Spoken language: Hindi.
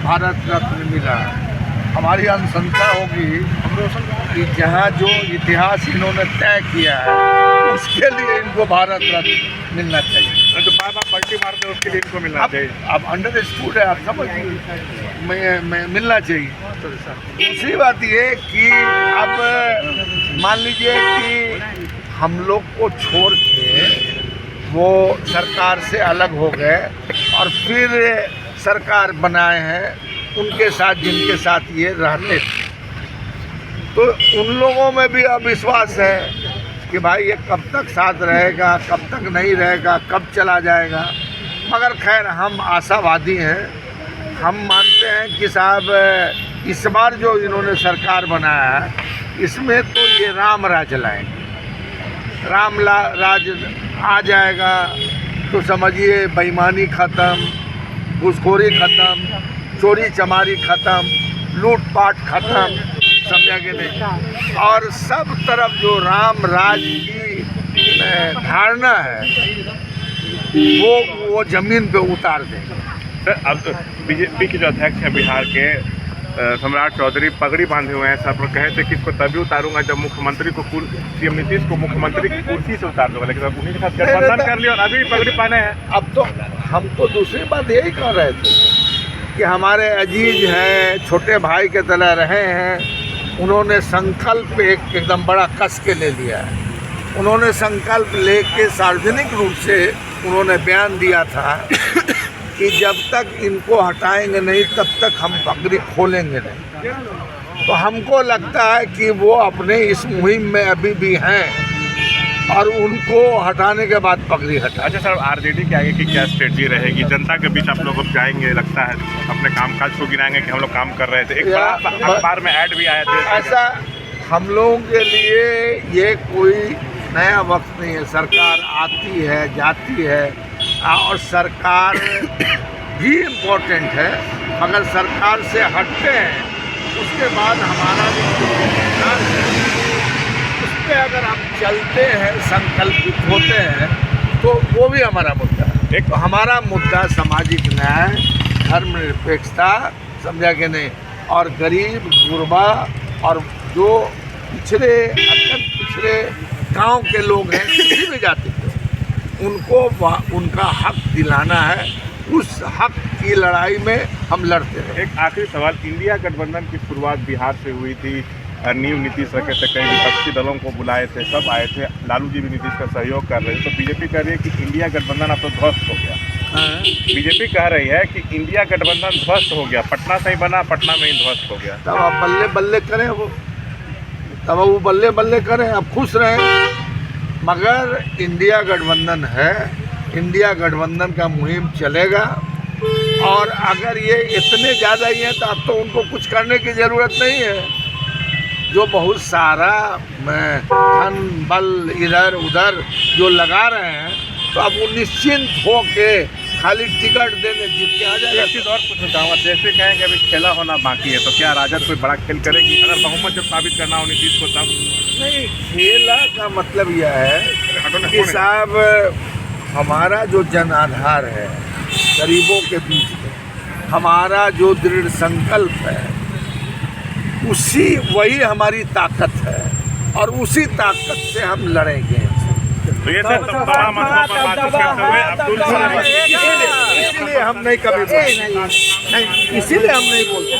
भारत रत्न मिला। हमारी अनुशंसा होगी कि जहाँ जो इतिहास इन्होंने तय किया है उसके लिए इनको भारत रत्न मिलना चाहिए। तो बार बार पलटी मारते हैं उसके लिए इनको मिलना चाहिए। अब अंडरस्टूड है, आप समझिए, मैं मिलना चाहिए। दूसरी बात ये कि अब मान लीजिए कि हम लोग को छोड़ के वो सरकार से अलग हो गए और फिर सरकार बनाए हैं उनके साथ जिनके साथ ये रहते थे, तो उन लोगों में भी अविश्वास है कि भाई ये कब तक साथ रहेगा, कब तक नहीं रहेगा, कब चला जाएगा। मगर खैर हम आशावादी हैं। हम मानते हैं कि साहब इस बार जो इन्होंने सरकार बनाया है इसमें तो ये राम राज लाएंगे। राज आ जाएगा तो समझिए बेईमानी ख़त्म, घूसखोरी ख़त्म, चोरी चमारी ख़त्म, लूटपाट ख़त्म, समझा कि नहीं, और सब तरफ जो राम राज की धारणा है वो ज़मीन पे उतार देंगे। सर, अब तो बीजेपी के जो अध्यक्ष हैं बिहार के सम्राट चौधरी पगड़ी बांधे हुए हैं। सब लोग कहे थे कि इसको तभी उतारूंगा जब मुख्यमंत्री को सीएम नीतीश को मुख्यमंत्री की कुर्सी से उतार दूंगा, लेकिन अब उन्हीं के साथ गठबंधन कर लिया और अभी पगड़ी पहने हैं। अब तो हम तो दूसरी बात यही कर रहे थे कि हमारे अजीज हैं, छोटे भाई के तरह रहे हैं। उन्होंने संकल्प एकदम बड़ा कस के ले लिया है। उन्होंने संकल्प लेके सार्वजनिक रूप से उन्होंने बयान दिया था कि जब तक इनको हटाएंगे नहीं तब तक हम पगड़ी खोलेंगे नहीं। तो हमको लगता है कि वो अपने इस मुहिम में अभी भी हैं और उनको हटाने के बाद पगड़ी हटा। अच्छा सर, आरजेडी के आगे की क्या स्ट्रेटजी रहेगी? जनता के बीच आप लोग अब जाएंगे, लगता है अपने कामकाज को गिनाएंगे कि हम लोग काम कर रहे थे। एक बड़ा अखबार में ऐड भी आया था। ऐसा हम लोगों के लिए ये कोई नया वक्त नहीं है। सरकार आती है जाती है और सरकार भी इम्पोर्टेंट है, मगर सरकार से हटते हैं उसके बाद हमारा भी उस पर अगर हम चलते हैं, संकल्पित होते हैं, तो वो भी हमारा मुद्दा है। एक हमारा मुद्दा सामाजिक न्याय, धर्मनिरपेक्षता, समझा कि नहीं, और गरीब गुरबा और जो पिछड़े अत्यंत पिछड़े गांव के लोग हैं किसी भी जाति के, उनको उनका हक दिलाना है। उस हक की लड़ाई में हम लड़ते हैं। एक आखिरी सवाल, इंडिया गठबंधन की शुरुआत बिहार से हुई थी। न्यू नीतीश रखे थे, कई विपक्षी दलों को बुलाए थे, सब आए थे। लालू जी भी नीतीश का सहयोग कर रहे थे। तो बीजेपी कह रही है कि इंडिया गठबंधन अब तो ध्वस्त हो गया। बीजेपी कह रही है कि इंडिया गठबंधन ध्वस्त हो गया, पटना से ही बना, पटना में ही ध्वस्त हो गया। तब आप बल्ले बल्ले करें, वो बल्ले बल्ले करें, अब खुश रहें। मगर इंडिया गठबंधन है, इंडिया गठबंधन का मुहिम चलेगा। और अगर ये इतने ज़्यादा ही हैं तो अब तो उनको कुछ करने की ज़रूरत नहीं है। जो बहुत सारा धन बल इधर उधर जो लगा रहे हैं, तो अब वो निश्चिंत हो के खाली टिकट देने जीत के आ जाएगा। एक चीज़ और पूछना चाहूँगा, जैसे कहें कि अभी खेला होना बाकी है, तो क्या राजद कोई बड़ा खेल करेगी? अगर बहुमत जब साबित करना हो नीतीश को तब? नहीं, खेला का मतलब यह है कि साहब हमारा जो जन आधार है गरीबों के बीच में, हमारा जो दृढ़ संकल्प है, वही हमारी ताकत है और उसी ताकत से हम लड़ेंगे। तो ये सब तमाम मसलों पर बातचीत करते हुए अब्दुल सलाम, इसीलिए हम नहीं कभी बोलते, इसीलिए हम नहीं बोलते।